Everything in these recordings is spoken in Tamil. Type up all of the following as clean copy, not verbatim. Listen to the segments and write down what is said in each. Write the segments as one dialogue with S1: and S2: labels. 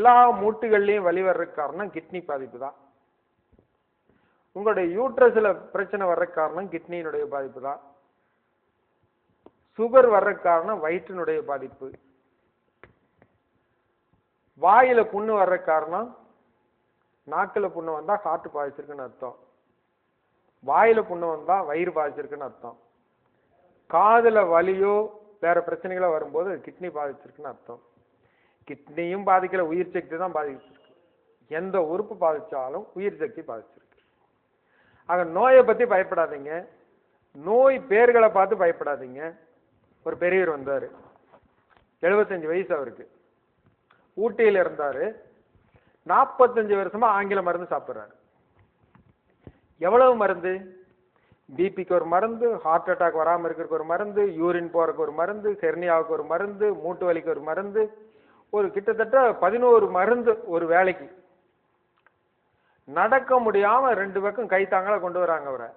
S1: எல்லா மூட்டுகள்லையும் வலி வர்றதுக்கு காரணம் கிட்னி பாதிப்பு தான். உங்களுடைய யூட்ரஸ்ல பிரச்சனை வர்றதுக்கு காரணம் கிட்னியினுடைய பாதிப்பு தான். சுகர் வர்றதுக்கு காரணம் வயிற்றினுடைய பாதிப்பு. வாயில புண்ணு வர்ற காரணம், நாக்குல புண்ணு வந்தா ஹார்ட் பாதிச்சிருக்குன்னு அர்த்தம், வாயில புண்ணு வந்தா வயிறு பாதிச்சிருக்குன்னு அர்த்தம், காதுல வலியோ வேற பிரச்சனைகளோ வரும்போது கிட்னி பாதிச்சிருக்குன்னு அர்த்தம். கிட்னியும் பாதிக்கல, உயிர் சக்தி தான் பாதிச்சிருக்கு. எந்த உறுப்பு பாதிச்சாலும் உயிர் சக்தி பாதிச்சிருக்கு. ஆக நோயை பத்தி பயப்படாதீங்க, நோய் பேர்களை பார்த்து பயப்படாதீங்க. ஒரு பெரியவர் வந்தாரு, 75 வயசு அவருக்கு, ஊட்டியில இருந்தாரு, 45 வருஷமா ஆங்கில மருந்து சாப்பிடுறாரு. எவ்வளவு மருந்து? பிபிக்கு ஒரு மருந்து, ஹார்ட் அட்டாக் வராம இருக்கிறதுக்கு ஒரு மருந்து, யூரின் போறதுக்கு ஒரு மருந்து, ஹெர்னியாவுக்கு ஒரு மருந்து, மூட்டு வலிக்கு ஒரு மருந்து, ஒரு கிட்டத்தட்ட 11 மருந்து ஒரு வேலைக்கு. நடக்க முடியாம 2 பக்கம் கை தாங்கள கொண்டு வராங்க அவரை.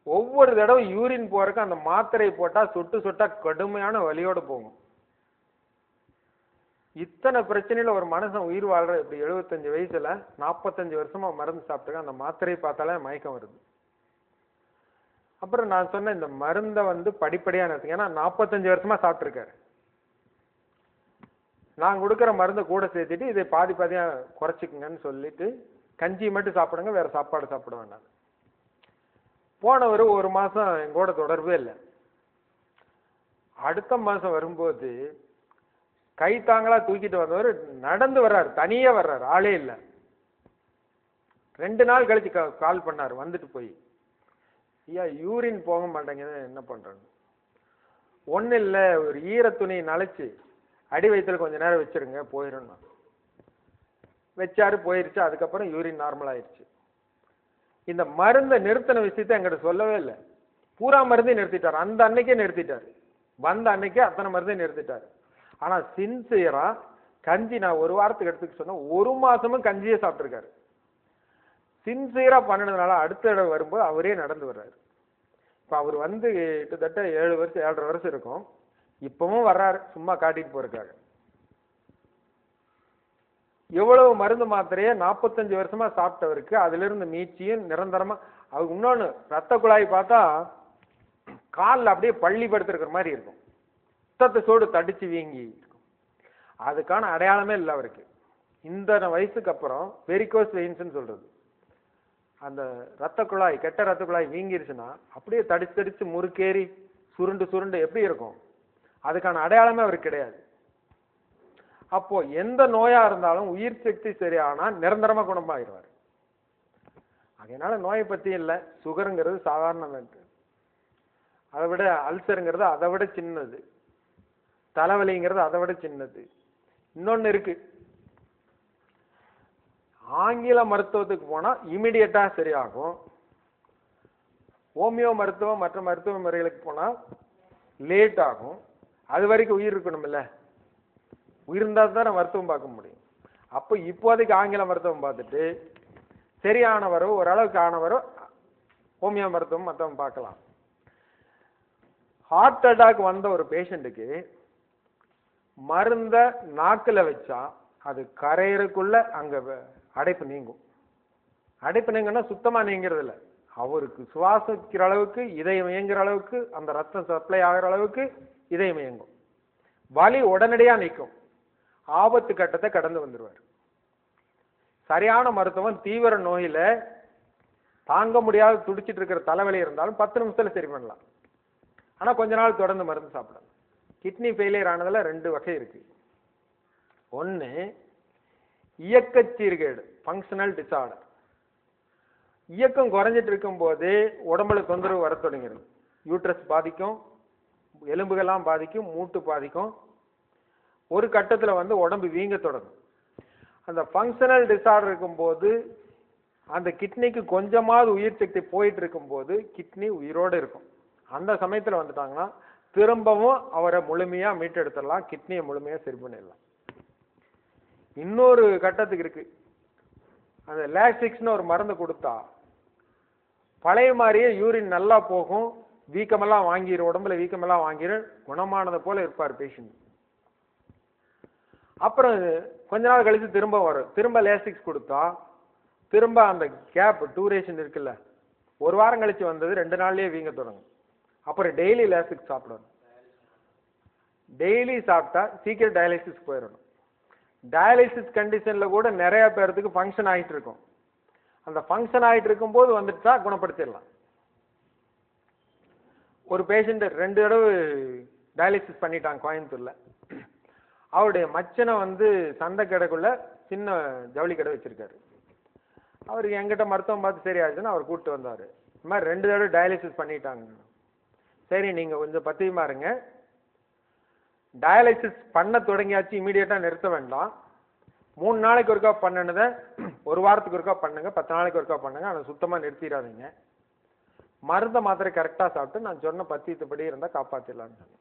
S1: ஒவ்வொரு தடவை யூரின் போறதுக்கு அந்த மாத்திரை போட்டா சொட்டு சொட்டா கடுமையான வலியோட போகும். இத்தனை பிரச்சனையில ஒரு மனுஷன் உயிர் வாழ்ற இப்படி 75 வயசுல 45 வருஷமா மருந்து சாப்பிட்டு அந்த மாத்திரையை பார்த்தாலே மயக்கம் வருது. அப்புறம் நான் சொன்ன இந்த மருந்தை படிப்படியா நிறுத்துங்க. ஏன்னா 45 வருஷமா சாப்பிட்டுருக்காரு. நான் கொடுக்குற மருந்தை கூட சேர்த்துட்டு இதை பாதி பாதியா குறைச்சிக்குங்கன்னு சொல்லிட்டு கஞ்சி மட்டும் சாப்பிடுங்க, வேற சாப்பாடு சாப்பிட வேண்டாம். போனவர் ஒரு மாசம் எங்கூட தொடர்பே இல்லை. அடுத்த மாசம் வரும்போது கை தாங்களா தூக்கிட்டு வந்தவர் நடந்து வர்றாரு, தனியே வர்றாரு, ஆளே இல்லை. 2 நாள் கழிச்சு கால் பண்ணாரு, வந்துட்டு போய், ஐயா யூரின் போக மாட்டேங்குது, என்ன பண்றாங்க? ஒண்ணு இல்லை, ஒரு ஈர துணி நனைச்சு அடி வயிற்றுல கொஞ்ச நேரம் வச்சிருங்க, போயிடும். வச்சாரு, போயிருச்சு. அதுக்கப்புறம் யூரின் நார்மல் ஆயிடுச்சு. இந்த மருந்தை நிறுத்தின விஷயத்த எங்கிட்ட சொல்லவே இல்லை. பூரா மருந்தையும் நிறுத்திட்டாரு, அந்த அன்னைக்கே நிறுத்திட்டாரு, வந்த அன்னைக்கே அத்தனை மருந்தையும் நிறுத்திட்டாரு. ஆனா சின்சியரா கஞ்சி நான் ஒரு வாரத்துக்கு எடுத்துக்க சொன்னேன், 1 மாசமும் கஞ்சியே சாப்பிட்டுருக்காரு. சின்சியரா பண்ணினதுனால அடுத்த தடவை வரும்போது அவரே நடந்து வர்றாரு. இப்ப அவர் கிட்டத்தட்ட 7 வருஷம் 7.5 வருஷம் இருக்கும். இப்பவும் வர்றாரு, சும்மா காட்டிட்டு போறதுக்காக. எவ்வளவு மருந்து மாத்திரையே 45 வருஷமா சாப்பிட்டவருக்கு அதுல இருந்து மீட்சியும் நிரந்தரமா. அவருக்கு இன்னொன்னு, ரத்த குழாய் பார்த்தா காலில் அப்படியே பள்ளி படுத்திருக்கிற மாதிரி இருக்கும், ரத்தத்தை சோடு தடிச்சு வீங்கி இருக்கும். அதுக்கான அடையாளமே இல்லை அவருக்கு. இந்த வயசுக்கு அப்புறம் வெரிகோஸ் வெயின்ஸ்ன்னு சொல்றது, அந்த ரத்த குழாய், கெட்ட ரத்த குழாய் வீங்கிருச்சுன்னா அப்படியே தடிச்சு தடிச்சு முறுக்கேறி சுருண்டு சுருண்டு எப்படி இருக்கும், அதுக்கான அடையாளமே அவருக்கு கிடையாது. அப்போ எந்த நோயா இருந்தாலும் உயிர் சக்தி சரியானா நிரந்தரமா குணமாகிடுவார். அதனால நோயை பத்தி இல்லை. சுகருங்கிறது சாதாரண, அதை விட அல்சருங்கிறது அதை விட சின்னது, தலைவலிங்கிறது அதை விட சின்னது. இன்னொன்னு இருக்கு, ஆங்கில மருத்துவத்துக்கு போனா இமிடியட்டா சரியாகும். ஹோமியோ மருத்துவம் மற்ற மருத்துவ முறைகளுக்கு போனா லேட் ஆகும். அது வரைக்கும் உயிர் இருக்கணும் இல்ல, உயிர் இருந்தால் தான் மருத்துவம் பார்க்க முடியும். அப்போ இப்போதைக்கு ஆங்கில மருத்துவம் பார்த்துட்டு சரியானவரோ ஓரளவுக்கு ஆனவரோ ஹோமியோ மருத்துவம் மற்றவங்க பார்க்கலாம். ஹார்ட் அட்டாக் வந்த ஒரு பேஷண்ட்டுக்கு மருந்த நாக்குல வச்சா அது கரையறதுக்குள்ள அங்க அடைப்பு நீங்கும். அடைப்பு நீங்கன்னா சுத்தமா நீங்கிறது இல்லை, அவருக்கு சுவாசிக்கிற அளவுக்கு, இதயம் இயங்குற அளவுக்கு, அந்த ரத்தம் சப்ளை ஆகிற அளவுக்கு இதயம் இயங்கும். வலி உடனடியா நிற்கும், ஆபத்து கட்டத்தை கடந்து வந்துடுவார். சரியான மருத்துவம் தீவிர நோயில தாங்க முடியாத துடிச்சிட்டு இருக்கிற தலைவலி இருந்தாலும் 10 நிமிஷத்துல சரி பண்ணலாம். ஆனா கொஞ்ச நாள் தொடர்ந்து மருந்து சாப்பிடலாம். கிட்னி ஃபெயிலியர் ஆனதுல 2 வகை இருக்கு. ஒன்னு இயக்க சீர்கேடு, ஃபங்க்ஷனல் டிசார்டர். இயக்கம் குறைஞ்சிட்டு இருக்கும் போதே உடம்புல தொந்தரவு வர தொடங்கிறது. யூட்ரஸ் பாதிக்கும், எலும்புகள்லாம் பாதிக்கும், மூட்டு பாதிக்கும். ஒரு கட்டத்துல உடம்பு வீங்க தொடங்கும். அந்த ஃபங்க்ஷனல் டிசார்டர் இருக்கும்போது அந்த கிட்னிக்கு கொஞ்சமாவது உயிர் சக்தி போயிட்டு இருக்கும்போது கிட்னி உயிரோடு இருக்கும். அந்த சமயத்துல வந்துட்டாங்கன்னா திரும்பவும் அவரை முழுமையா மீட்டெடுத்துடலாம், கிட்னியை முழுமையா சரி பண்ணிடலாம். இன்னொரு கட்டத்துக்கு இருக்கு, அந்த லாக்சிக்ஸ்னு ஒரு மருந்து கொடுத்தா பழைய மாதிரியே யூரின் நல்லா போகும், வீக்கமெல்லாம் வாங்கிடும், உடம்புல வீக்கமெல்லாம் வாங்கிடும், குணமானதை போல இருப்பார் பேஷண்ட். அப்புறம் கொஞ்ச நாள் கழிச்சு திரும்ப வரும், திரும்ப லேசிக்ஸ் கொடுத்தா திரும்ப அந்த கேப் டூரேஷன் இருக்குல்ல, ஒரு வாரம் கழிச்சு வந்தது 2 நாள்லயே வீங்க தொடங்கும். அப்புறம் டெய்லி லேசிக்ஸ் சாப்பிடணும். டெய்லி சாப்பிட்டா சீக்கிரம் டயாலிசிஸ் போயிடணும். டயாலிசிஸ் கண்டிஷன்ல கூட நிறைய பேருக்கு ஃபங்க்ஷன் ஆகிட்டு இருக்கும். அந்த ஃபங்க்ஷன் ஆகிட்டு இருக்கும்போது வந்துட்டா குணப்படுத்திடலாம். ஒரு பேஷண்ட் 2 தடவை டயாலிசிஸ் பண்ணிட்டாங்க கோயம்புத்தூர்ல. அவருடைய மச்சனை வந்து சந்தை கடைக்குள்ள சின்ன ஜவுளி கடை வச்சிருக்காரு. அவருக்கு எங்கிட்ட மருத்துவம் பார்த்து சரி ஆயிடுச்சுன்னு அவர் கூப்பிட்டு வந்தாரு. இந்த மாதிரி 2 தடவை டயாலிசிஸ் பண்ணிட்டாங்க. சரி நீங்க கொஞ்சம் பத்தியமா இருங்க, டயாலிசிஸ் பண்ண தொடங்கியாச்சு, இமீடியட்டா நிறுத்த வேண்டாம். 3 நாளைக்கு ஒருக்கா பண்ணனதை 1 வாரத்துக்கு ஒருக்கா பண்ணுங்க, 10 நாளைக்கு ஒருக்கா பண்ணுங்க, அதை சுத்தமா நிறுத்திடாதீங்க. மருந்த மாத்திரை கரெக்டா சாப்பிட்டு நான் சொன்ன பத்தியத்துப்படி இருந்தா காப்பாத்திடலான்னு சொன்னேன்.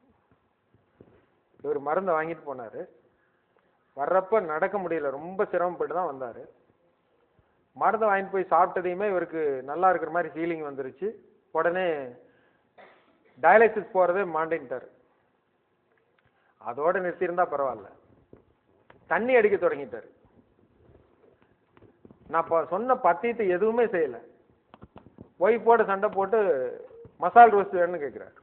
S1: இவர் மருந்தை வாங்கிட்டு போனாரு. வர்றப்ப நடக்க முடியல, ரொம்ப சிரமப்பட்டு தான் வந்தாரு. மருந்தை வாங்கிட்டு போய் சாப்பிட்டதையுமே இவருக்கு நல்லா இருக்கிற மாதிரி ஃபீலிங் வந்துருச்சு. உடனே டயாலிசிஸ் போறதே மாண்டேன்ட்டாரு. அதோட நிறுத்தியிருந்தா பரவாயில்ல. தண்ணி அடிக்க தொடங்கிட்டாரு. நான் சொன்ன பத்தியத்தை எதுவுமே செய்யல. ஒய்ஃபோட சண்டை போட்டு மசால் ரோஸ்ட் வேணும்னு கேட்கிறாரு.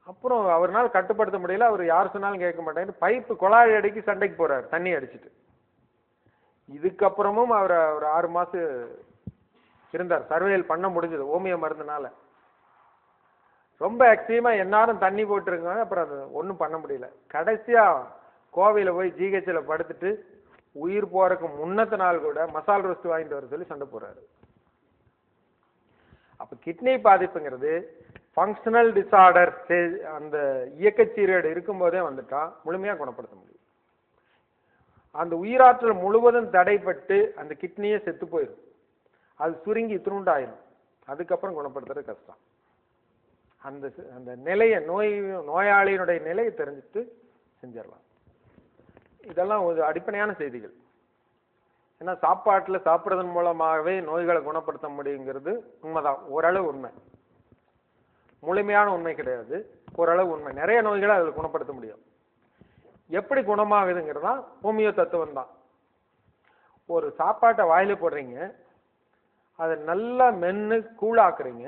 S1: அப்புறம் அவரால் கட்டுப்படுத்த முடியல. அவர் யார் சொன்னாலும் கேட்க மாட்டேன்னு பைப்பு குழாய் அடிக்கி சண்டைக்கு போறாரு, தண்ணி அடிச்சுட்டு. இதுக்கப்புறமும் அவர் ஒரு 6 மாசம் இருந்தார். சர்வேல் பண்ண முடிஞ்சது ஓமியோ மருந்துனால. ரொம்ப எக்ஸ்ட்ரீமா எல்லாரும் தண்ணி போட்டுருக்காங்க. அப்புறம் அது ஒன்றும் பண்ண முடியல. கடைசியா கோவையில் போய் ஜிஹெச்ல படுத்துட்டு உயிர் போறதுக்கு முன்னத்த நாள் கூட மசால் ரோஸ்ட் வாங்கிட்டு வர சொல்லி சண்டை போறாரு. அப்ப கிட்னி பாதிப்புங்கிறது ஃபங்க்ஷனல் டிசார்டர், அந்த இயக்க சீர்கேடு இருக்கும்போதே வந்துட்டா முழுமையா குணப்படுத்த முடியும். அந்த உயிராற்றல் முழுவதும் தடைப்பட்டு அந்த கிட்னியே செத்து போயிடும். அது சுருங்கி இத்தினுண்டாயிரும். அதுக்கப்புறம் குணப்படுத்துறது கஷ்டம். அந்த அந்த நிலையை நோயாளியினுடைய நிலையை தெரிஞ்சுட்டு செஞ்சிடலாம். இதெல்லாம் ஒரு அடிப்படையான செய்திகள். ஏன்னா சாப்பாட்டில் சாப்பிட்றதன் மூலமாகவே நோய்களை குணப்படுத்த முடியுங்கிறது உண்மைதான். ஓரளவு உண்மை, முழுமையான உண்மை கிடையாது, ஓரளவு உண்மை. நிறைய நோய்களை அதில் குணப்படுத்த முடியும். எப்படி குணமாகுதுங்கிறதா ஹோமியோ தத்துவம் தான். ஒரு சாப்பாட்டை வாயில போடுறீங்க, அதை நல்லா மென்று கூழாக்குறீங்க.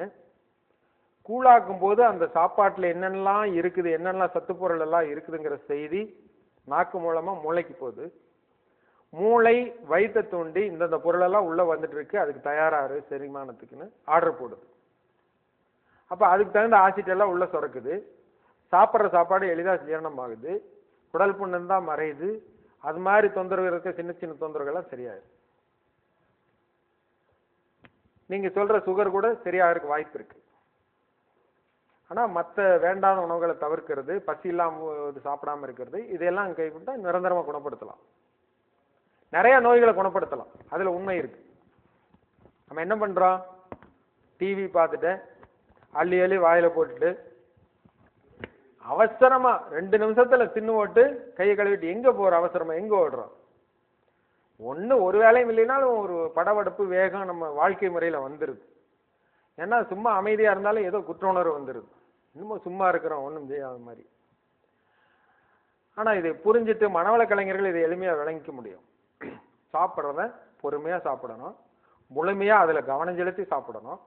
S1: கூழாக்கும் போது அந்த சாப்பாட்டில் என்னென்னலாம் இருக்குது, என்னென்னலாம் சத்து பொருள் எல்லாம் இருக்குதுங்கிற செய்தி நாக்கு மூலமா மூளைக்கு போகுது. மூளை வயிற்றை தூண்டி இந்தந்த பொருளெல்லாம் உள்ள வந்துட்டு இருக்கு, அதுக்கு தயாராரு செரிமானத்துக்குன்னு ஆர்டர் போடுது. அப்ப அதுக்கு தகுந்த ஆசிட் எல்லாம் உள்ள சுரக்குது. சாப்பிட்ற சாப்பாடு எளிதாக ஜீரணம் ஆகுது. குடல் புண்ணம் தான் மறையுது. அது மாதிரி தொந்தரவு இருக்க சின்ன சின்ன தொந்தரவுகள்லாம் சரியாயிரு. நீங்க சொல்ற சுகர் கூட சரியாகிறதுக்கு வாய்ப்பு இருக்கு. ஆனா மற்ற வேண்டாத உணவுகளை தவிர்க்கிறது, பசி இல்லாம சாப்பிடாம இருக்கிறது, இதெல்லாம் கைவிட்டா நிரந்தரமா குணப்படுத்தலாம். நிறைய நோய்களை குணப்படுத்தலாம். அதுல உண்மை இருக்கு. நம்ம என்ன பண்றோம், டிவி பார்த்துட்டு அள்ளி அள்ளி வாயில போட்டுட்டு அவசரமா 2 நிமிஷத்துல தின்னு போட்டு கையை கழுவிட்டு எங்க போற அவசரமா எங்க ஓடுறோம். ஒரு வேலையும் இல்லைனாலும் ஒரு படபடப்பு வேகம் நம்ம வாழ்க்கை முறையில வந்துருது. ஏன்னா சும்மா அமைதியா இருந்தாலும் ஏதோ குற்ற உணர்வு வந்துருது. இன்னமும் சும்மா இருக்கிறோம் ஒன்றும் செய்யாத மாதிரி. ஆனா இதை புரிஞ்சுட்டு மனவள கலைஞர்கள் இதை எளிமையா விளங்கிக்க முடியும். சாப்பிட்றத பொறுமையா சாப்பிடணும், முழுமையா அதுல கவனம் செலுத்தி சாப்பிடணும்,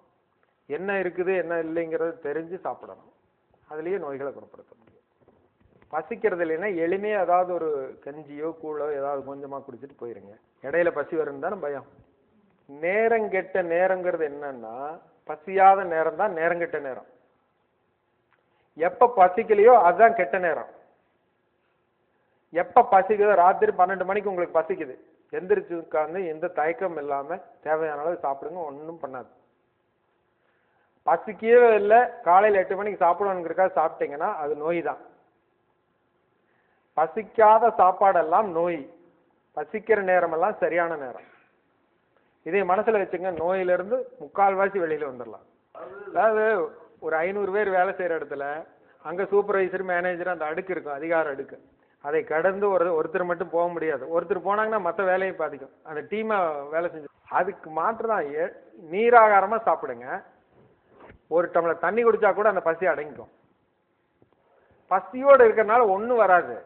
S1: என்ன இருக்குது என்ன இல்லைங்கிறது தெரிஞ்சு சாப்பிடணும். அதுலயே நோய்களை குணப்படுத்த முடியும். பசிக்கிறது இல்லைன்னா எளிமையா ஏதாவது ஒரு கஞ்சியோ கூழோ ஏதாவது கொஞ்சமா குடிச்சிட்டு போயிருங்க. இடையில பசி வரும் தானே பயம். நேரங்கெட்ட நேரங்கிறது என்னன்னா, பசியாத நேரம் தான் நேரங்கெட்ட நேரம். எப்ப பசிக்கலையோ அதுதான் கெட்ட நேரம். எப்ப பசிக்குதோ, ராத்திரி 12 மணிக்கு உங்களுக்கு பசிக்குது, எந்திரிச்சு உட்கார்ந்து எந்த தயக்கம் இல்லாம தேவையான அளவு சாப்பிடுங்க, ஒன்றும் பண்ணாது. பசிக்கவே இல்லை, காலையில் 8 மணிக்கு சாப்பிடணுங்கிறக்காக சாப்பிட்டீங்கன்னா அது நோய் தான். பசிக்காத சாப்பாடெல்லாம் நோய், பசிக்கிற நேரமெல்லாம் சரியான நேரம். இதை மனசுல வச்சுங்க. நோயிலிருந்து 3/4 வெளியில வந்துடலாம். அதாவது ஒரு 500 பேர் வேலை செய்யற இடத்துல அங்க சூப்பர்வைசர், மேனேஜர், அந்த அடுக்கு இருக்கும், அதிகார அடுக்கு. அதை கடந்து ஒருத்தர் மட்டும் போக முடியாது. ஒருத்தர் போனாங்கன்னா மற்ற வேலையை பாதிக்கும். அந்த டீமை வேலை செஞ்சு அதுக்கு மாற்றுதான் நீராகாரமா சாப்பிடுங்க. ஒரு டம்ளர் தண்ணி குடிச்சா கூட அந்த பசி அடங்கிக்கும். பசியோடு இருக்கிறதுனால ஒன்றும் வராது.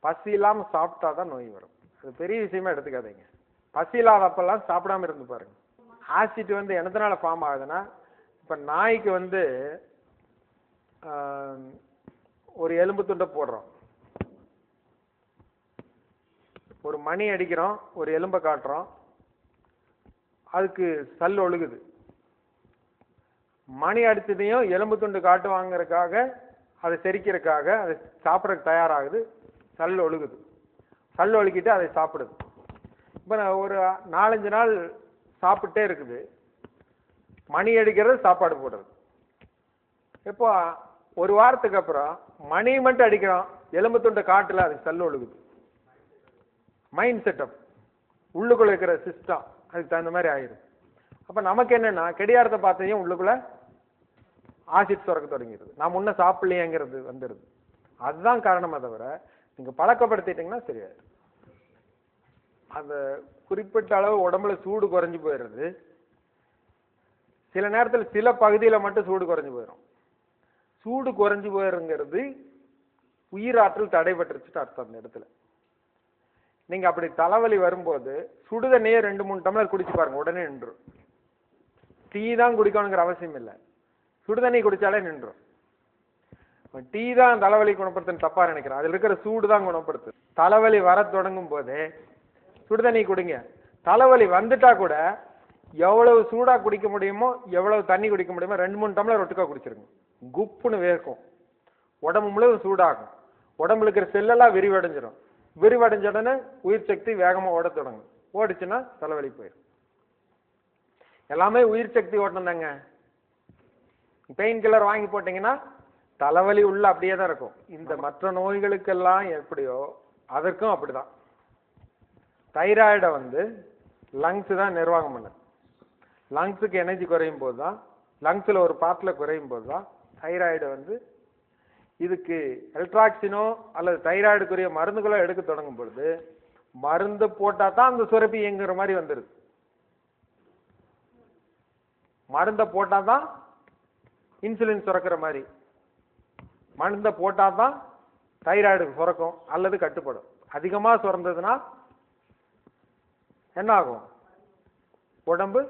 S1: பசி இல்லாம சாப்பிட்டாதான் நோய் வரும். அது பெரிய விஷயமா எடுத்துக்காதீங்க. பசி இல்லாதப்பெல்லாம் சாப்பிடாம இருந்து பாருங்க. ஆசிட் வந்து என்னத்தினால ஃபார்ம் ஆகுதுன்னா, இப்ப நாய்க்கு வந்து ஒரு எலும்பு துண்டை போடுறோம், ஒரு மணி அடிக்கிறோம், ஒரு எலும்பை காட்டுறோம், அதுக்கு சல் ஒழுகுது. மணி அடிச்சதையும் எலும்பு துண்டு காட்டு வாங்குறதுக்காக, அதை செரிக்கிறதுக்காக, அதை சாப்பிட்றதுக்கு தயாராகுது, சல் ஒழுகுது. சல் ஒழுக்கிட்டு அதை சாப்பிடுது. இப்போ ஒரு 4-5 நாள் சாப்பிட்டே இருக்குது, மணி அடிக்கிறது, சாப்பாடு போடுறது. இப்போ ஒரு வாரத்துக்கு அப்புறம் மணி மட்டும் அடிக்கிறோம், எலும்பு துண்டை காட்டுல, அதுக்கு சல் ஒழுகுது. மைண்ட் செட்டப், உள்ளுக்குள்ள இருக்கிற சிஸ்டம் அதுக்கு தகுந்த மாதிரி ஆயிடும். அப்ப நமக்கு என்னன்னா, கெடியாரத்தை பார்த்ததையும் உள்ளுக்குள்ள ஆசிட் சுரக்க தொடங்கிடுது, நான் முன்ன சாப்பிடலையேங்கிறது வந்துடுது. அதுதான் காரணமா தவிர நீங்க பழக்கப்படுத்திட்டீங்கன்னா சரியாயிடும். அந்த குறிப்பிட்ட அளவு உடம்புல சூடு குறைஞ்சு போயிடுறது. சில நேரத்தில் சில பகுதியில மட்டும் சூடு குறைஞ்சு போயிடும். சூடு குறைஞ்சு போயிருங்கிறது உயிராற்றல் தடைபட்டுருச்சுட்டு அர்த்தம். அந்த இடத்துல நீங்க அப்படி தலைவலி வரும்போது சுடுதண்ணியே 2-3 டம்ளர் குடிச்சு பாருங்க, உடனே நின்றும். டீ தான் குடிக்கணுங்கிற அவசியம் இல்லை, சுடுதண்ணி குடிச்சாலே நின்றும். டீ தான் தலைவலி குணப்படுத்துன்னு தப்பா நினைக்கிறேன், அதுல இருக்கிற சூடு தான் குணப்படுத்து. தலைவலி வர தொடங்கும் போதே சுடுதண்ணி குடிங்க. தலைவலி வந்துட்டா கூட எவ்வளவு சூடா குடிக்க முடியுமோ, எவ்வளவு தண்ணி குடிக்க முடியுமோ 2-3 டம்ளர் ஒட்டுக்கா குடிச்சிருங்க. குப்புன்னு வேர்க்கும், உடம்பு முழுவதும் சூடாகும், உடம்புல இருக்கிற செல்லெல்லாம் விரிவடைஞ்சிடும். விரிவடைஞ்ச உடனே உயிர் சக்தி வேகமா ஓட தொடங்கும். ஓடிச்சுன்னா தலைவலி போயிடும். எல்லாமே உயிர் சக்தி ஓட்டம் தாங்க. பெயின் கில்லர் வாங்கி போட்டீங்கன்னா தலைவலி உள்ள அப்படியே தான் இருக்கும். இந்த மற்ற நோய்களுக்கெல்லாம் எப்படியோ அதற்கும் அப்படிதான். தைராய்டை வந்து லங்ஸ் தான் நிர்வாகம் பண்ணுது. லங்ஸுக்கு எனர்ஜி குறையும் போது தான், லங்ஸில் ஒரு பார்ட்டில் குறையும் போது தான் தைராய்டு வந்து இதுக்கு எல்ட்ராக்சினோ அல்லது தைராய்டுக்குரிய மருந்துகளோ எடுக்க தொடங்கும் பொழுது மருந்து போட்டால் தான் அந்த சுரப்பி இயங்குற மாதிரி வந்துடுது. மருந்தை போட்டால் தான் இன்சுலின் சுரக்கிற மாதிரி, மருந்தை போட்டால் தான் தைராய்டு சுரக்கும் அல்லது கட்டுப்படும். அதிகமாக சுரந்ததுன்னா என்ன ஆகும்? உடம்பு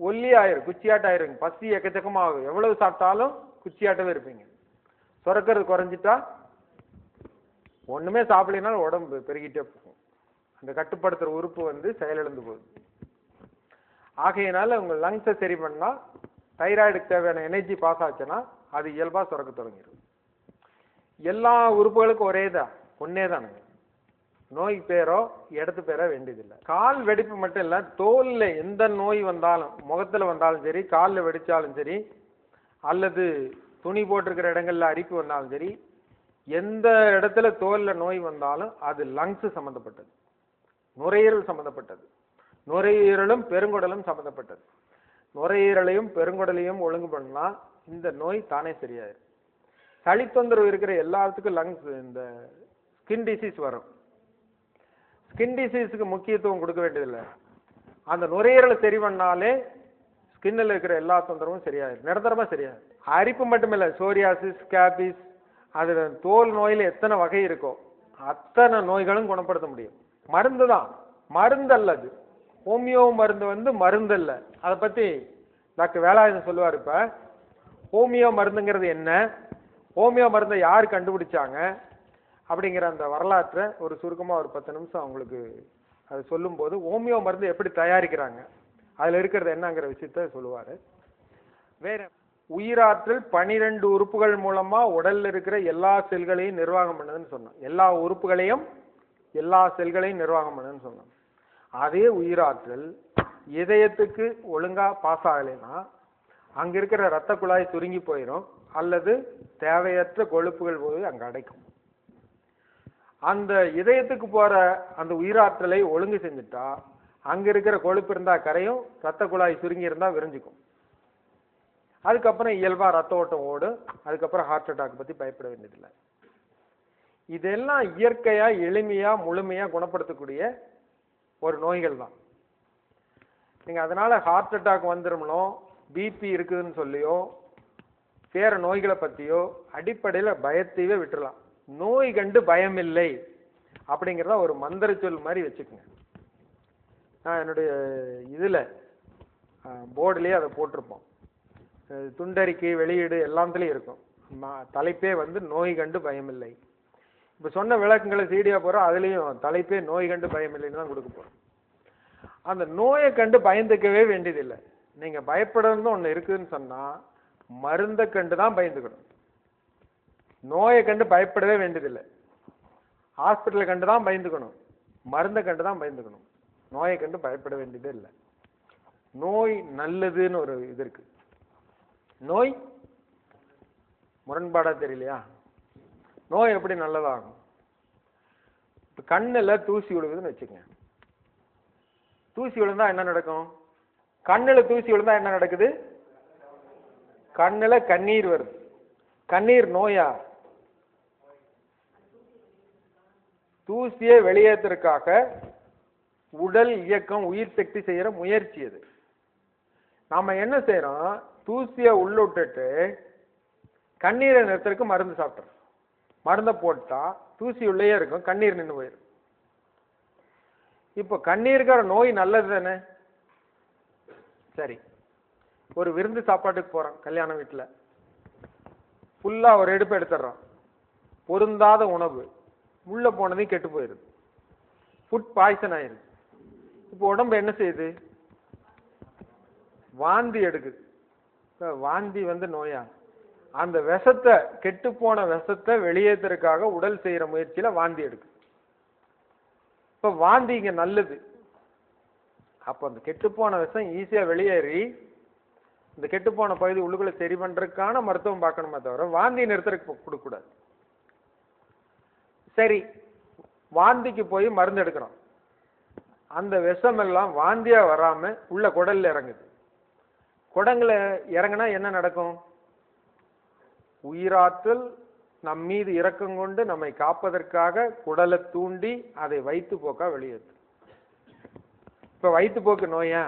S1: ஒல்லி ஆயிரும், குச்சியாட்டம் ஆயிருங்க. பசி எக்கச்சக்கமாகும், எவ்வளவு சாப்பிட்டாலும் குச்சியாட்டவே இருப்பீங்க. சுரக்கிறது குறைஞ்சிட்டா ஒண்ணுமே சாப்பிடலினாலும் உடம்பு பெருகிட்டே போகும். அந்த கட்டுப்படுத்துற உறுப்பு வந்து செயலிழந்து போகுது. ஆகையினால உங்க லங்ஸை சரி பண்ணா, தைராய்டுக்கு தேவையான எனர்ஜி பாஸ் ஆச்சுன்னா அது இயல்பா சுரக்க தொடங்கிடும். எல்லா உறுப்புகளுக்கும் ஒரே தான், ஒன்னே தானுங்க. நோய் பேரோ இடத்து பேரோ வேண்டியதில்லை. கால் வெடிப்பு மட்டும் இல்லை, தோல்ல எந்த நோய் வந்தாலும், முகத்துல வந்தாலும் சரி, காலில் வெடிச்சாலும் சரி, அல்லது துணி போட்டிருக்கிற இடங்கள்ல அரிப்பு வந்தாலும் சரி, எந்த இடத்துல தோல்ல நோய் வந்தாலும் அது லங்ஸ் சம்பந்தப்பட்டது, நுரையீரல் சம்பந்தப்பட்டது. நுரையீரலும் பெருங்குடலும் சம்பந்தப்பட்டது. நுரையீரலையும் பெருங்குடலையும் ஒழுங்கு பண்ணா இந்த நோய் தானே சரியாயிரும். சளி தொந்தரவு இருக்கிற எல்லாத்துக்கும் லங்ஸ், இந்த ஸ்கின் டிசீஸ் வரும். ஸ்கின் டிசீஸுக்கு முக்கியத்துவம் கொடுக்க வேண்டியதில்லை, அந்த நுரையீரலை சரி பண்ணாலே ஸ்கின்னில் இருக்கிற எல்லா தொந்தரவும் சரியாயிரும், நிரந்தரமா சரியாயிரும். அரிப்பு மட்டும் இல்லை, சோரியாசிஸ், ஸ்கேபிஸ், அது தோல் நோயில் எத்தனை வகை இருக்கோ அத்தனை நோய்களும் குணப்படுத்த முடியும். மருந்து தான், மருந்து அல்ல அது. ஹோமியோ மருந்து வந்து மருந்து அல்ல. அதை பத்தி டாக்டர் வேலாயுதம் சொல்லுவார். இப்ப ஹோமியோ மருந்துங்கிறது என்ன, ஹோமியோ மருந்தை யார் கண்டுபிடிச்சாங்க அப்படிங்கிற அந்த வரலாற்றை ஒரு சுருக்கமாக ஒரு 10 நிமிஷம் அவங்களுக்கு அது சொல்லும்போது, ஹோமியோ மருந்து எப்படி தயாரிக்கிறாங்க, அதில் இருக்கிறது என்னங்கிற விஷயத்த சொல்லுவார். வேற உயிராற்றல் 12 உறுப்புகள் மூலமா உடல்ல இருக்கிற எல்லா செல்களையும் நிர்வாகம் பண்ணுதுன்னு சொன்னோம். எல்லா உறுப்புகளையும் எல்லா செல்களையும் நிர்வாகம் பண்ணுதுன்னு சொன்னோம். அதே உயிராற்றல் இதயத்துக்கு ஒழுங்கா பாஸ் ஆகலைன்னா அங்க இருக்கிற இரத்த குழாய் சுருங்கி போயிடும், அல்லது தேவையற்ற கொழுப்புகள் போய் அங்க அடைக்கும். அந்த இதயத்துக்கு போற அந்த உயிராற்றலை ஒழுங்கு செஞ்சுட்டா அங்க இருக்கிற கொழுப்பு இருந்தா கரையும், ரத்த குழாய் சுருங்கி இருந்தா விரிஞ்சுக்கும். அதுக்கப்புறம் இயல்பா ரத்த ஓட்டம் ஓடும். அதுக்கப்புறம் ஹார்ட் அட்டாக் பத்தி பயப்பட வேண்டியதில்லை. இதெல்லாம் இயற்கையா எளிமையா முழுமையா குணப்படுத்தக்கூடிய ஒரு நோய்கள் தான். நீங்க அதனால ஹார்ட் அட்டாக் வந்துருமோ, பிபி இருக்குதுன்னு சொல்லியோ, வேற நோய்களை பத்தியோ அடிப்படையில பயத்தையே விட்டுறலாம். நோய் கண்டு பயம் இல்லை அப்படிங்கிறத ஒரு மந்திர சொல் மாதிரி வச்சுக்கோங்க. நான் என்னுடைய இதுல போர்டுலயே அதை போட்டிருப்போம். துண்டறிக்கை வெளியீடு எல்லாத்துலயும் இருக்கும். தலைப்பே வந்து நோய் கண்டு பயமில்லை. இப்ப சொன்ன விளக்கங்களை சீடியா போறோம், அதுலயும் தலைப்பே நோய் கண்டு பயமில்லைன்னு தான் கொடுக்க போறோம். அந்த நோயை கண்டு பயந்துக்கவே வேண்டியதில்லை. நீங்க பயப்படணும்னு ஒண்ணு இருக்குதுன்னு சொன்னா மருந்தை கண்டு தான் பயந்துக்கணும். நோயை கண்டு பயப்படவே வேண்டியதில்லை. ஹாஸ்பிட்டலை கண்டு தான் பயந்துக்கணும், மருந்தை கண்டு தான் பயந்துக்கணும். நோயை கண்டு பயப்பட வேண்டியதே இல்லை. நோய் நல்லதுன்னு ஒரு இது இருக்கு. நோய் முரண்பாடா தெரியலையா? நோய் எப்படி நல்லதாகும்? இப்ப கண்ணுல தூசி விழுகுதுன்னு வச்சுக்கங்க. தூசி விழுந்தா என்ன நடக்கும்? கண்ணுல தூசி விழுந்தா என்ன நடக்குது? கண்ணுல கண்ணீர் வருது. கண்ணீர் நோயா? தூசியை வெளியேற்றதுக்காக உடல் இயக்கம், உயிர் சக்தி செய்யற முயற்சி அது. நாம என்ன செய்யறோம்? தூசியை உள்ளுட்டுட்டு கண்ணீரை நிறுத்தறதுக்கு மருந்து சாப்பிட்றோம். மருந்தை போட்டா தூசி உள்ளே இருக்கும், கண்ணீர் நின்று போயிடும். இப்போ கண்ணீருக்கிற நோய் நல்லது தானே? சரி, ஒரு விருந்து சாப்பாட்டுக்கு போறோம், கல்யாண வீட்டுல ஃபுல்லா ஒரு எடுப்பு எடுத்துடுறோம். பொருந்தாத உணவு உள்ள போனதையும் கெட்டு போயிருது, ஃபுட் பாய்சன் ஆயிருது. இப்போ உடம்பு என்ன செய்யுது? வாந்தி எடுக்குது. வாந்தி வந்து நோயா? அந்த விஷத்தை, கெட்டு போன விஷத்தை வெளியேற்றதுக்காக உடல் செய்யற முயற்சியில வாந்தி எடுக்குது. இப்ப வாந்தி இங்க நல்லது. அப்ப அந்த கெட்டு போன விஷம் ஈஸியா வெளியேறி இந்த கெட்டு போன பகுதி உள்ளுக்குள்ள சரி பண்றதுக்கான மருத்துவம் பார்க்கணுமே தவிர வாந்தி நிறுத்தறதுக்கு கொடுக்க கூடாது. சரி, வாந்திக்கு போய் மருந்து எடுக்கிறோம். அந்த விஷம் எல்லாம் வாந்தியா வராம உள்ள குடல்ல இறங்குது. குடங்குல இறங்கினா என்ன நடக்கும்? உயிராற்றல் நம் மீது இரக்கம் கொண்டு நம்மை காப்பதற்காக குடலை தூண்டி அதை வயிற்று போக்கா வெளியேற்று. இப்ப வயிற்று போக்கு நோயா?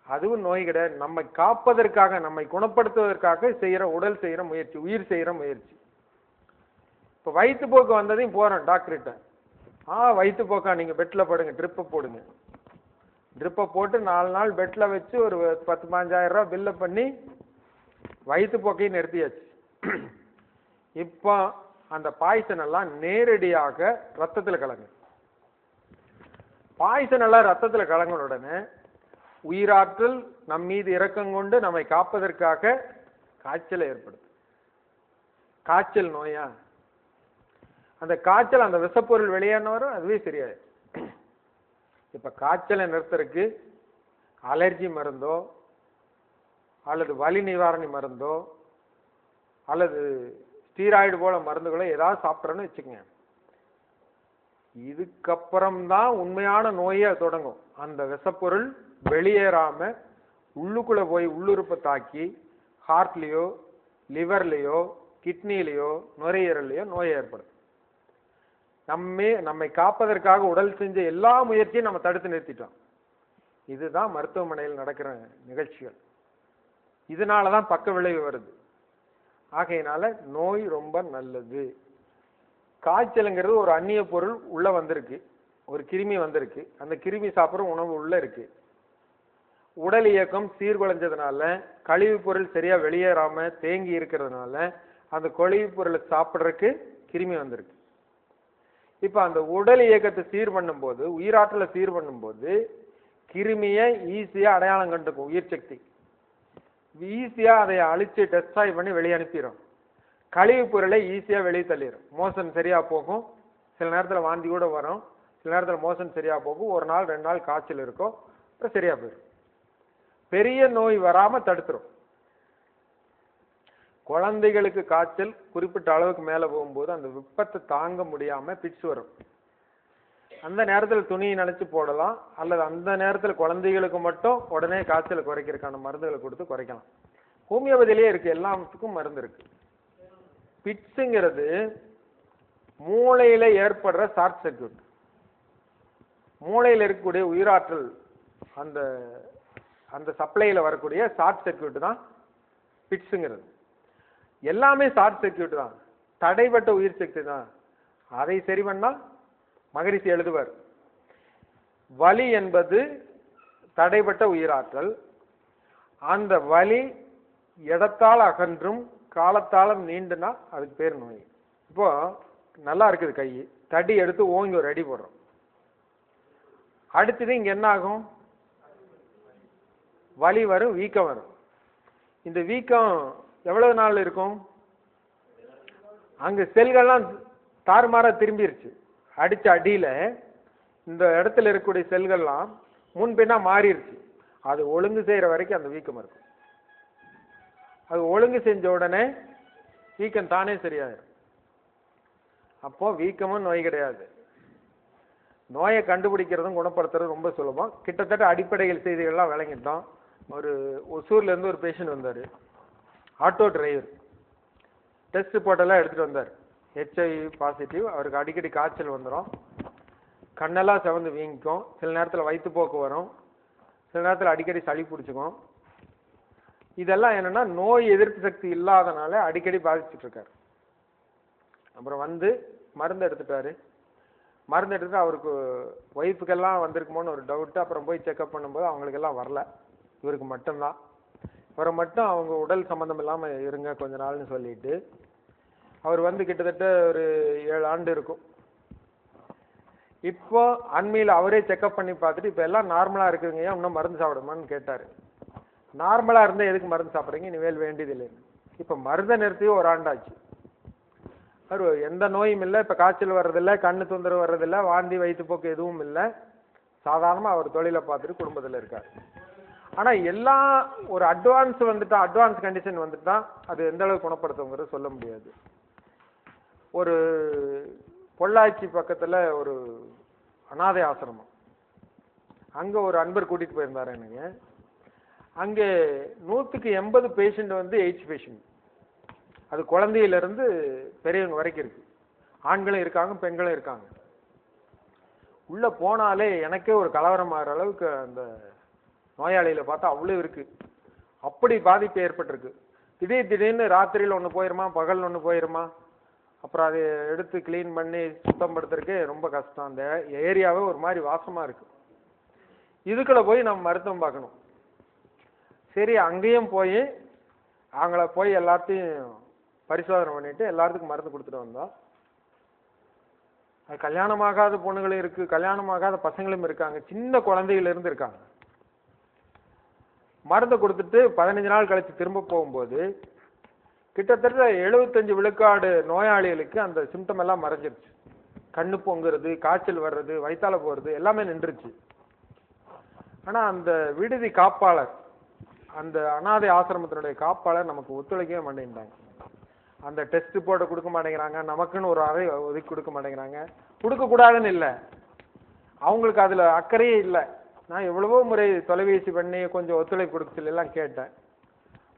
S1: அதுவும் நோய் கிடையாது. நம்மை காப்பதற்காக, நம்மை குணப்படுத்துவதற்காக செய்யற உடல் செய்யற முயற்சி, உயிர் செய்யற முயற்சி. இப்ப வயிற்று போக்கு வந்ததையும் போறோம் டாக்டர்கிட்ட. வயிற்று போக்கா, நீங்க பெட்ல படுங்க, ட்ரிப்பை போடுங்க. ட்ரிப்பை போட்டு 4 நாள் பெட்ல வச்சு ஒரு 10-15,000 ரூபாய் பில்ல பண்ணி வயிற்று போக்கையும் நிறுத்தியாச்சு. இப்போ அந்த பாய்சன் எல்லாம் நேரடியாக ரத்தத்துல கலங்கு. பாய்சன் எல்லாம் ரத்தத்துல கலங்கின உடனே உயிராற்றல் நம் மீது இரக்கம் கொண்டு நம்மை காப்பதற்காக காய்ச்சலை ஏற்படுது. காய்ச்சல் நோயா? அந்த காய்ச்சல், அந்த விஷப்பொருள் வெளியேறினவரும் அதுவே சரியாது. இப்ப காய்ச்சலை நிறுத்தறதுக்கு அலர்ஜி மருந்தோ அல்லது வலி நிவாரணி மருந்தோ அல்லது ஸ்டீராய்டு போல மருந்துகளோ ஏதாவது சாப்பிட்றோன்னு வச்சுக்கோங்க, இதுக்கப்புறம்தான் உண்மையான நோயே தொடங்கும். அந்த விஷப்பொருள் வெளியேறாம உள்ளுக்குள்ள போய் உள்ளுறுப்பை தாக்கி ஹார்ட்லயோ லிவர்லயோ கிட்னிலையோ நுரையீரல்லையோ நோய் ஏற்படும். நம்மை காப்பதற்காக உடல் செஞ்ச எல்லா முயற்சியும் நம்ம தடுத்து நிறுத்திட்டோம். இதுதான் மருத்துவமனையில் நடக்கிற நிகழ்ச்சிகள். இதனாலதான் பக்க விளைவு வருது. ஆகையினால நோய் ரொம்ப நல்லது. காய்ச்சலுங்கிறது ஒரு அந்நிய பொருள் உள்ள வந்திருக்கு, ஒரு கிருமி வந்திருக்கு. அந்த கிருமி சாப்பிட்ற உணவு உள்ள இருக்கு. உடல் இயக்கம் சீர்குலைஞ்சதுனால, கழிவு பொருள் சரியா வெளியேறாம தேங்கி இருக்கிறதுனால அந்த கழிவு பொருளை சாப்பிட்றதுக்கு கிருமி வந்திருக்கு. இப்ப அந்த உடல் இயக்கத்தை சீர் பண்ணும் போது, உயிராற்றலை சீர் பண்ணும் போது கிருமியை ஈஸியா அடையாளம் கண்டுக்கும். உயிர் சக்தி ஈஸியா அதை அழிச்சு டெஸ்ட்ராய் பண்ணி வெளியே அனுப்பிடும். கழிவு பொருளை ஈஸியா வெளியே தள்ளிடும். மோஷன் சரியா போகும், சில நேரத்தில் வாந்தி கூட வரும், சில நேரத்தில் மோஷன் சரியா போகும். 1 நாள் 2 நாள் காய்ச்சல் இருக்கும், அப்புறம் சரியா போயிடும். பெரிய நோய் வராம தடுத்துரும். குழந்தைகளுக்கு காய்ச்சல் குறிப்பிட்ட அளவுக்கு மேல போகும்போது அந்த வெப்பத்தை தாங்க முடியாம பிட்ஸ் வரும். அந்த நேரத்தில் துணியை நினைச்சு போடலாம், அல்லது அந்த நேரத்தில் குழந்தைகளுக்கு மட்டும் உடனே காய்ச்சலை குறைக்கிறதுக்கான மருந்துகளை கொடுத்து குறைக்கலாம். ஹோமியோபதியிலேயே இருக்கு, எல்லாத்துக்கும் மருந்து இருக்கு. பிட்ஸுங்கிறது மூளையில ஏற்படுற ஷார்ட் சர்க்யூட். மூளையில் இருக்கக்கூடிய உயிராற்றல் அந்த அந்த சப்ளைல வரக்கூடிய ஷார்ட் சர்க்யூட் தான் பிட்ஸுங்கிறது. எல்லாமே ஷார்ட் சர்க்கியூட் தான், தடைப்பட்ட உயிர் சக்தி தான். அதை சரி பண்ணா மகரிஷி எழுதுவார், வலி என்பது தடைப்பட்ட உயிராற்றல். அந்த வலி இடத்தால் அகன்றும் காலத்தாலும் நீண்டுனா அதுக்கு பேர் நோய். இப்போ நல்லா இருக்குது கை, தடி எடுத்து ஓங்கி ஒரு அடி போடுறோம். அடுத்தது இங்க என்ன ஆகும்? வலி வரும், வீக்கம் வரும். இந்த வீக்கம் எவ்வளவு நாள் இருக்கும்? அங்க செல்கள்லாம் தாறுமாறா திரும்பிருச்சு. அடிச்ச அடியில இந்த இடத்துல இருக்கக்கூடிய செல்கள்லாம் முன்பின்னா மாறிடுச்சு. அது ஒழுங்கு செய்யற வரைக்கும் அந்த வீக்கம் இருக்கும். அது ஒழுங்கு செஞ்ச உடனே வீக்கம் தானே சரியாயிரும். அப்போ வீக்கமும் நோய் கிடையாது. நோயை கண்டுபிடிக்கிறதும் குணப்படுத்துறதும் ரொம்ப சுலபம். கிட்டத்தட்ட அடிப்படைகள் செய்திகள்லாம் விளங்கிட்டோம். ஒரு ஒசூர்ல இருந்து ஒரு பேஷண்ட் வந்தார், ஆட்டோ டிரைவர். டெஸ்ட் ரிப்போர்ட்டெல்லாம் எடுத்துட்டு வந்தார், HIV பாசிட்டிவ். அவருக்கு அடிக்கடி காய்ச்சல் வந்துடும், கண்ணெல்லாம் செவந்து வீங்கிக்கும், சில நேரத்தில் வயிற்றுப்போக்கு வரும், சில நேரத்தில் அடிக்கடி சளி பிடிச்சிக்கும். இதெல்லாம் என்னன்னா நோய் எதிர்ப்பு சக்தி இல்லாதனால அடிக்கடி பாதிச்சுட்டு இருக்காரு. அப்புறம் வந்து மருந்து எடுத்துட்டாரு. மருந்து எடுத்துட்டு அவருக்கு ஒய்ஃபுக்கெல்லாம் வந்திருக்குமோன்னு ஒரு டவுட்டு. அப்புறம் போய் செக்அப் பண்ணும்போது அவங்களுக்கெல்லாம் வரல, இவருக்கு மட்டும்தான். இவரை மட்டும் அவங்க உடல் சம்மந்தம் இல்லாமல் இருங்க கொஞ்ச நாள்னு சொல்லிட்டு அவர் வந்து கிட்டத்தட்ட ஒரு 7 ஆண்டு இருக்கும். இப்போ அண்மையில் அவரே செக்அப் பண்ணி பார்த்துட்டு இப்போ எல்லாம் நார்மலாக இருக்குதுங்க, ஏன் இன்னும் மருந்து சாப்பிடுமான்னு கேட்டார். நார்மலாக இருந்தால் எதுக்கு மருந்து சாப்பிட்றீங்க, இனிமேல் வேண்டியதில்லை. இப்போ மருந்தை நிறுத்தியும் 1 ஆண்டாச்சு. அவர் எந்த நோயும் இல்லை, இப்போ காய்ச்சல் வர்றதில்லை, கண்ணு தொந்தரவு வர்றதில்லை, வாந்தி வயிற்றுப்போக்கு எதுவும் இல்லை. சாதாரணமாக அவர் தொழிலை பார்த்துட்டு குடும்பத்தில் இருக்கார். ஆனால் எல்லாம் ஒரு அட்வான்ஸ் வந்துட்டா, அட்வான்ஸ் கண்டிஷன் வந்துட்டா அது எந்த அளவுக்கு குணப்படுத்துங்கிறது சொல்ல முடியாது. ஒரு பொள்ளாச்சி பக்கத்தில் ஒரு அனாதை ஆசிரமம், அங்கே ஒரு அன்பர் கூட்டிகிட்டு போயிருந்தார் எனக்கு. அங்கே 100க்கு 80 பேஷண்ட் வந்து எய்ட்ஸ் பேஷண்ட். அது குழந்தையிலிருந்து பெரியவங்க வரைக்கும் இருக்கு. ஆண்களும் இருக்காங்க, பெண்களும் இருக்காங்க. உள்ள போனாலே எனக்கே ஒரு கலவரம் ஆகிற அளவுக்கு அந்த நோயாளியில பார்த்தா அவ்வளோ இருக்கு. அப்படி பாதிப்பு ஏற்பட்டிருக்கு. திடீர்னு ராத்திரியில் ஒன்று போயிருமா, பகல் ஒன்று போயிருமா. அப்புறம் அதை எடுத்து கிளீன் பண்ணி சுத்தம் படுத்துறதுக்கே ரொம்ப கஷ்டம். அந்த ஏரியாவே ஒரு மாதிரி வாசமா இருக்கு. இதுக்குள்ள போய் நம்ம மருத்துவம் பார்க்கணும். சரி, அங்கேயும் போய் அவங்கள போய் எல்லாத்தையும் பரிசோதனை பண்ணிட்டு எல்லாத்துக்கும் மருந்து கொடுத்துட்டு வந்தோம். அது கல்யாணமாகாத பொண்ணுகளும் இருக்கு, கல்யாணமாகாத பசங்களும் இருக்காங்க, சின்ன குழந்தைகள் இருந்து இருக்காங்க. மருந்து கொடுத்துட்டு 15 நாள் கழிச்சு திரும்ப போகும்போது கிட்டத்தட்ட 75 விழுக்காடு நோயாளிகளுக்கு அந்த சிம்டம் எல்லாம் மறைஞ்சிருச்சு. கண்ணு பொங்குறது, காய்ச்சல் வர்றது, வயிற்றால போறது எல்லாமே நின்றுச்சு. ஆனா அந்த விடுதி காப்பாளர், அந்த அனாதை ஆசிரமத்தினுடைய காப்பாளர் நமக்கு ஒத்துழைக்கவே மாட்டேங்கிறாங்க. அந்த டெஸ்ட் ரிப்போர்ட்டை கொடுக்க மாட்டேங்கிறாங்க, நமக்குன்னு ஒரு அறை ஒதுக்கி கொடுக்க மாட்டேங்கிறாங்க. கொடுக்கக்கூடாதுன்னு இல்லை, அவங்களுக்கு அதில் அக்கறையே இல்லை. நான் எவ்வளவோ முறை தொலைபேசி பண்ணி கொஞ்சம் ஒத்துழைப்பு கொடுக்க சொல்லி எல்லாம் கேட்டேன்.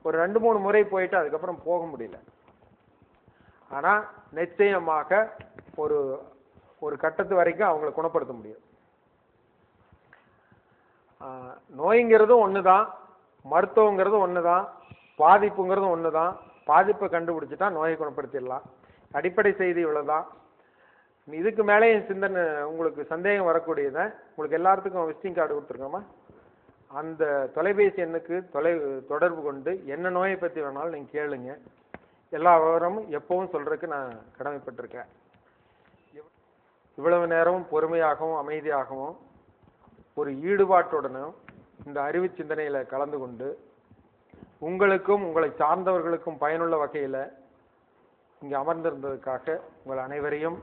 S1: ஒரு 2-3 முறை போயிட்டு அதுக்கப்புறம் போக முடியல. ஆனால் நிச்சயமாக ஒரு ஒரு கட்டத்து வரைக்கும் அவங்களை குணப்படுத்த முடியும். நோய்ங்கிறதும் ஒன்று தான், மருத்துவங்கிறதும் ஒன்று தான், பாதிப்புங்கிறதும் ஒன்று தான். பாதிப்பை கண்டுபிடிச்சிட்டா நோயை குணப்படுத்திடலாம். அடிப்படை செய்தி இவ்வளோதான். இதுக்கு மேலே என் சிந்தனை உங்களுக்கு சந்தேகம் வரக்கூடியதை உங்களுக்கு எல்லாத்துக்கும் விசிட்டிங் கார்டு கொடுத்துருக்கோமா, அந்த தொலைபேசி எண்ணுக்கு தொடர்பு கொண்டு என்ன நோயை பற்றி வேணாலும் நீங்கள் கேளுங்க. எல்லா விவரமும் எப்பவும் சொல்கிறதுக்கு நான் கடமைப்பட்டிருக்கேன். இவ்வளவு நேரமும் பொறுமையாகவும் அமைதியாகவும் ஒரு ஈடுபாட்டுடனும் இந்த அறிவு சிந்தனையில் கலந்து கொண்டு உங்களுக்கும் உங்களை சார்ந்தவர்களுக்கும் பயனுள்ள வகையில் இங்கே அமர்ந்திருந்ததுக்காக உங்கள் அனைவரையும்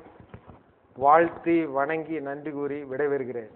S1: வாழ்த்தி வணங்கி நன்றி கூறி விடைபெறுகிறேன்.